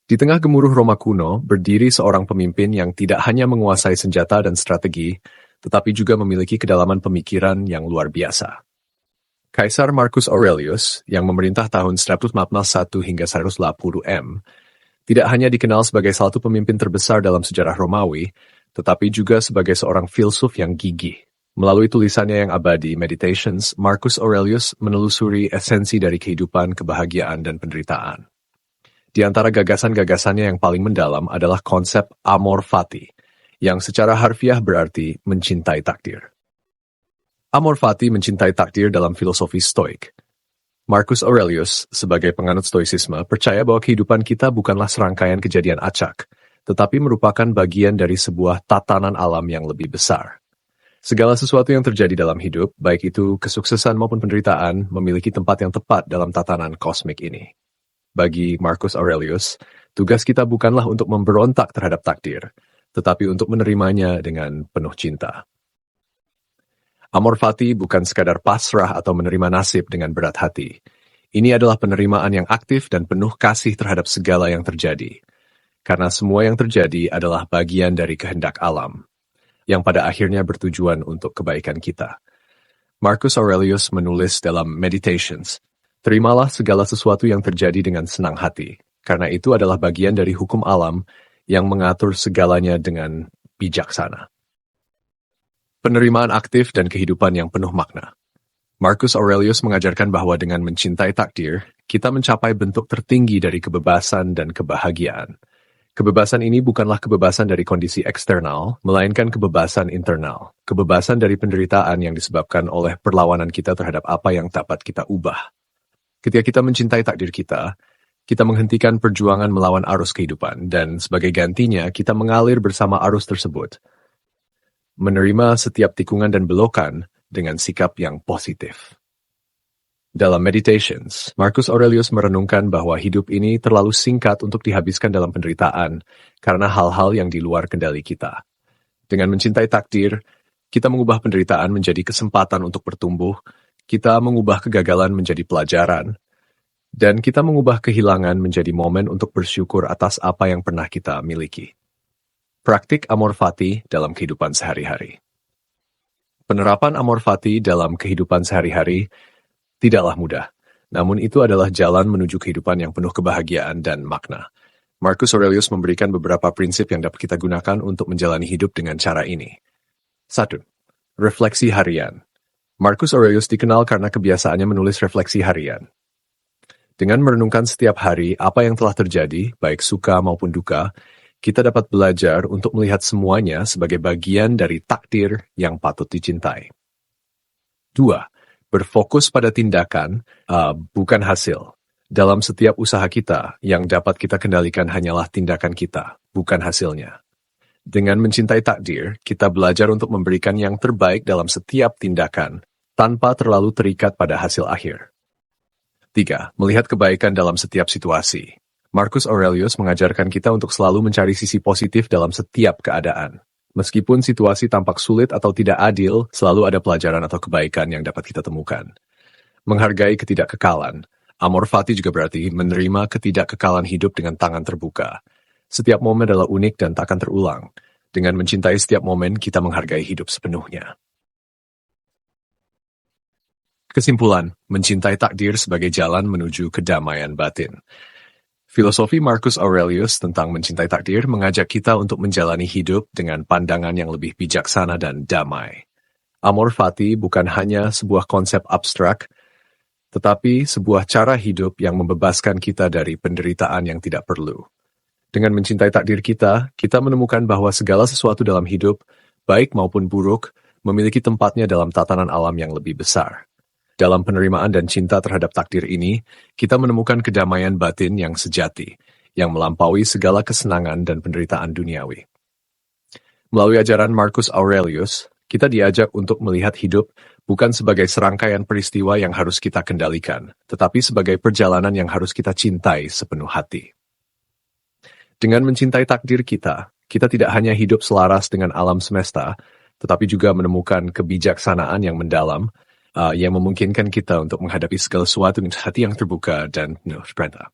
Di tengah gemuruh Roma kuno, berdiri seorang pemimpin yang tidak hanya menguasai senjata dan strategi, tetapi juga memiliki kedalaman pemikiran yang luar biasa. Kaisar Marcus Aurelius, yang memerintah tahun 141 hingga 180 M, tidak hanya dikenal sebagai salah satu pemimpin terbesar dalam sejarah Romawi, tetapi juga sebagai seorang filsuf yang gigih. Melalui tulisannya yang abadi, Meditations, Marcus Aurelius menelusuri esensi dari kehidupan, kebahagiaan, dan penderitaan. Di antara gagasan-gagasannya yang paling mendalam adalah konsep amor fati, yang secara harfiah berarti mencintai takdir. Amor fati mencintai takdir dalam filosofi Stoik. Marcus Aurelius, sebagai penganut Stoicisme, percaya bahwa kehidupan kita bukanlah serangkaian kejadian acak, tetapi merupakan bagian dari sebuah tatanan alam yang lebih besar. Segala sesuatu yang terjadi dalam hidup, baik itu kesuksesan maupun penderitaan, memiliki tempat yang tepat dalam tatanan kosmik ini. Bagi Marcus Aurelius, tugas kita bukanlah untuk memberontak terhadap takdir, tetapi untuk menerimanya dengan penuh cinta. Amor fati bukan sekadar pasrah atau menerima nasib dengan berat hati. Ini adalah penerimaan yang aktif dan penuh kasih terhadap segala yang terjadi. Karena semua yang terjadi adalah bagian dari kehendak alam, yang pada akhirnya bertujuan untuk kebaikan kita. Marcus Aurelius menulis dalam Meditations, "Terimalah segala sesuatu yang terjadi dengan senang hati, karena itu adalah bagian dari hukum alam yang mengatur segalanya dengan bijaksana." Penerimaan aktif dan kehidupan yang penuh makna. Marcus Aurelius mengajarkan bahwa dengan mencintai takdir, kita mencapai bentuk tertinggi dari kebebasan dan kebahagiaan. Kebebasan ini bukanlah kebebasan dari kondisi eksternal, melainkan kebebasan internal. Kebebasan dari penderitaan yang disebabkan oleh perlawanan kita terhadap apa yang dapat kita ubah. Ketika kita mencintai takdir kita menghentikan perjuangan melawan arus kehidupan, dan sebagai gantinya, kita mengalir bersama arus tersebut. Menerima setiap tikungan dan belokan dengan sikap yang positif. Dalam Meditations, Marcus Aurelius merenungkan bahwa hidup ini terlalu singkat untuk dihabiskan dalam penderitaan karena hal-hal yang di luar kendali kita. Dengan mencintai takdir, kita mengubah penderitaan menjadi kesempatan untuk bertumbuh, kita mengubah kegagalan menjadi pelajaran, dan kita mengubah kehilangan menjadi momen untuk bersyukur atas apa yang pernah kita miliki. Praktik amor fati dalam kehidupan sehari-hari. Penerapan amor fati dalam kehidupan sehari-hari tidaklah mudah, namun itu adalah jalan menuju kehidupan yang penuh kebahagiaan dan makna. Marcus Aurelius memberikan beberapa prinsip yang dapat kita gunakan untuk menjalani hidup dengan cara ini. 1. Refleksi harian. Marcus Aurelius dikenal karena kebiasaannya menulis refleksi harian. Dengan merenungkan setiap hari apa yang telah terjadi, baik suka maupun duka, kita dapat belajar untuk melihat semuanya sebagai bagian dari takdir yang patut dicintai. 2. Berfokus pada tindakan, bukan hasil. Dalam setiap usaha kita, yang dapat kita kendalikan hanyalah tindakan kita, bukan hasilnya. Dengan mencintai takdir, kita belajar untuk memberikan yang terbaik dalam setiap tindakan, tanpa terlalu terikat pada hasil akhir. 3. Melihat kebaikan dalam setiap situasi. Marcus Aurelius mengajarkan kita untuk selalu mencari sisi positif dalam setiap keadaan. Meskipun situasi tampak sulit atau tidak adil, selalu ada pelajaran atau kebaikan yang dapat kita temukan. Menghargai ketidakkekalan. Amor fati juga berarti menerima ketidakkekalan hidup dengan tangan terbuka. Setiap momen adalah unik dan tak akan terulang. Dengan mencintai setiap momen, kita menghargai hidup sepenuhnya. Kesimpulan, mencintai takdir sebagai jalan menuju kedamaian batin. Filosofi Marcus Aurelius tentang mencintai takdir mengajak kita untuk menjalani hidup dengan pandangan yang lebih bijaksana dan damai. Amor fati bukan hanya sebuah konsep abstrak, tetapi sebuah cara hidup yang membebaskan kita dari penderitaan yang tidak perlu. Dengan mencintai takdir kita menemukan bahwa segala sesuatu dalam hidup, baik maupun buruk, memiliki tempatnya dalam tatanan alam yang lebih besar. Dalam penerimaan dan cinta terhadap takdir ini, kita menemukan kedamaian batin yang sejati, yang melampaui segala kesenangan dan penderitaan duniawi. Melalui ajaran Marcus Aurelius, kita diajak untuk melihat hidup bukan sebagai serangkaian peristiwa yang harus kita kendalikan, tetapi sebagai perjalanan yang harus kita cintai sepenuh hati. Dengan mencintai takdir kita tidak hanya hidup selaras dengan alam semesta, tetapi juga menemukan kebijaksanaan yang mendalam, yang memungkinkan kita untuk menghadapi segala sesuatu dengan hati yang terbuka dan penuh perintah.